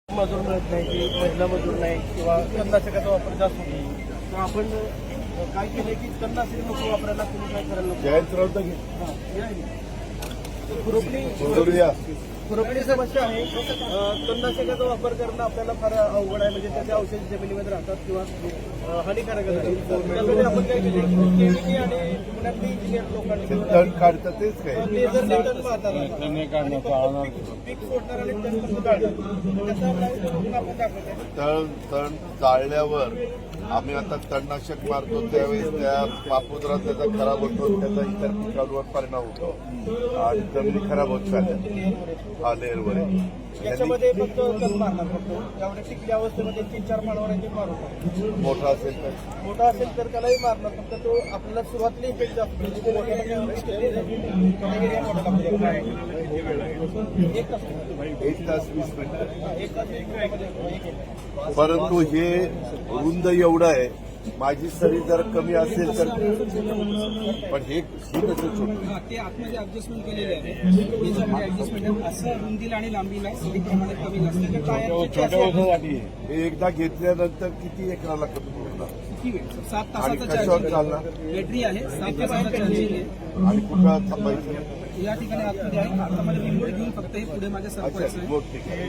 मजूर मिळत नाही की महिला मजूर नाही किंवा तणनाशकाचा वापर जास्त होतो, तर आपण काय केलं की तणनाशक नको वापरायला तुम्ही काय करायला खुरपणी समस्या आहे. तणनाशकाचा वापर करणं आपल्याला फार अवघड आहे, म्हणजे त्याचे औषध जमिनीमध्ये राहतात किंवा हानिकारक असतात. त्यासाठी आपण काय केले केमिकल आणि पुण्यातली इंजिनियर लोकांनी तण काढतात तेच काय लेझरने तण मारतात पीक सोडणार आणि तण कसं काढतात त्याचा आपण दाखवत आहे. तण जाळल्यावर आम्ही आता तणनाशक मारतो त्यावेळेस त्या पापुद्रात त्याचा खराब होतो, त्याचा इतर पिकांवर परिणाम होतो आणि जमिनी खराब होत चालल्या हा लेअरवर. याच्यामध्ये फक्त तण मारणार फक्त त्यामुळे टिकल्या अवस्थेमध्ये 3-4 माळवरांचे मारतो. मोठा असेल तर त्यालाही मारणार, फक्त तो आपल्याला सुरुवातीला इफेक्ट जास्त एक तास 20 मिनिटं. परंतु हे रुंद एवढं आहे, माझी सरी जर कमी असेल तर पण हे कसं छोटं ते आतमध्ये ऍडजस्टमेंट केलेले आहे. याच्यामध्ये ऍडजस्टमेंट असं रुंदीला आणि लांबीला सरीप्रमाणे कमी नसते. हे एकदा घेतल्यानंतर किती एकराला कमी होणार किती वेळ? 7 आणि तासाचा कशावर चार्जिंग चालणार बॅटरी आहे. 7 तासाचा चार्जिंग आहे. आणि कुठं थांबायचं? या ठिकाणी आतमध्ये आहे. आता मला रिमोट घेऊन फक्त हे पुढे माझ्या सरपंच अच्छा, आहे. रिमोट ठीक आहे.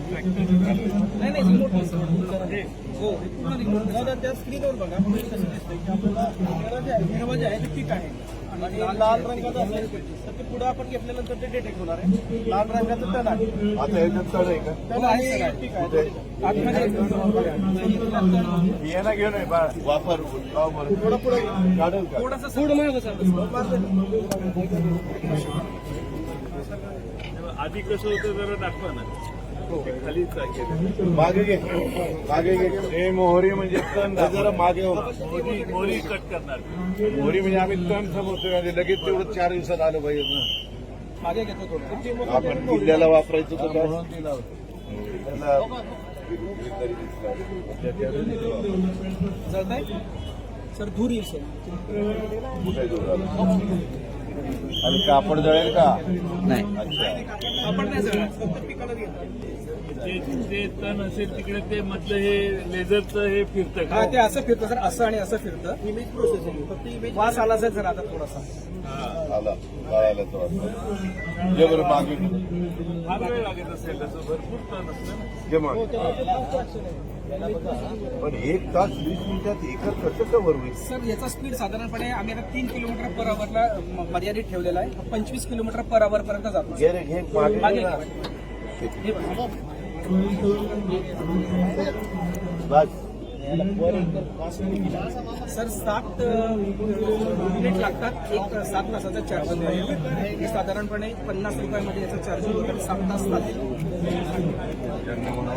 नाही रिमोट नाही सर. हो पूर्ण रिमोट. त्या स्क्रीनवर बघा पुढे कसं दिसतंय की आपल्याला हिरवं जे आहे ते पीक आहे आणि लाल रंगाचं असेल तर ते पुढे आपण घेतल्यानंतर ते डिटेक्ट होणार आहे. लाल रंगाचं तण आहे, आता ह्याच्यात तण आहे का? तण आहे पीक आहे. आतमध्ये बियाणं घेऊन आहे बा वापर लाव बरं. थोडं पुढे काढेल का? थोडासा सूड मागं सर. आधी कसं होतं जरा दाखवा ना. खालीच मागे घे हे मोहरी म्हणजे तण जरा मागे हो. मोरी कट करणार. मोहरी म्हणजे आम्ही तण समजतोय, म्हणजे लगेच तेवढं 4 दिवसात आलं पाहिजे ना. मागे घेतो थोडं. आपण किल्ल्याला वापरायचं तर काय? जळताय सर? धूर येईल सर. आणि कापड जळेल का? नाही अच्छा. आपण नाही जळणार. फक्त पिकाला घेणार. जे तण असेल तिकडे ते मधलं हे लेझरचं हे फिरतं हा ते असं फिरतं सर. असं आणि असं फिरतं. इमेज प्रोसेसिंग फक्त इमेज वास आला सर आता थोडासा. आला कळायला तो आता. जे बरं मागे घे. फार वेळ लागत असेल त्याचं भरपूर तण असतं. जे मागे. पण 1 तास 20 मिनिटात एकर कसं कव्हर होईल? सर याचा स्पीड साधारणपणे आम्ही आता 3 किलोमीटर पर आवरला मर्यादित ठेवलेला आहे. 25 किलोमीटर पर आवर पर्यंत जातो. घे रे, घे मागे मागे घे ना. हे बघा. बस. सर 7 मिनिट लागतात. एक 7 तासाचा चार्जिंग आहे. हे साधारणपणे 50 रुपयामध्ये याचं चार्जिंग होतं. 7 तास लागतील.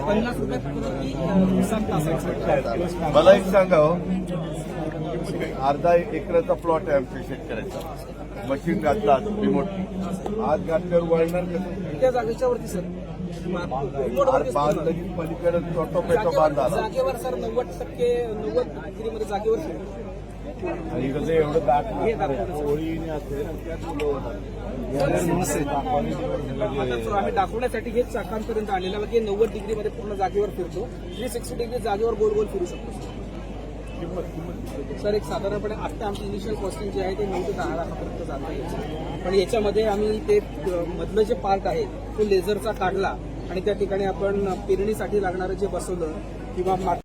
50 रुपयात 7 तासाचा. मला एक सांगा हो, अर्धा एकराचा प्लॉट आहे आमच्या शेतकऱ्याचा. मशीन घातला रिमोट, आज घातल्यावर वळणार कसं? त्या जागेच्या वरती सर. आज बांध लगेच पलीकडे टोटोपेटो बांध आला. जागेवर सर 90% 90 डिग्रीमध्ये जागेवर सर. आणि कसं एवढं दाट हे दाखवलं. ओळीने असेल आता सर आम्ही दाखवण्यासाठी हेच चाकांपर्यंत आलेला की 90 डिग्रीमध्ये पूर्ण जागेवर फिरतो. 360 डिग्री जागेवर गोल गोल फिरू शकतो सर. एक साधारणपणे आता आमची इनिशियल कॉस्टिंग जे आहे ते 9 ते 10 लाखापर्यंत जात आहे. पण याच्यामध्ये आम्ही ते मधलं जे पार्ट आहे तो लेझरचा काढला आणि त्या ठिकाणी आपण पेरणीसाठी लागणारं जे बसवलं किंवा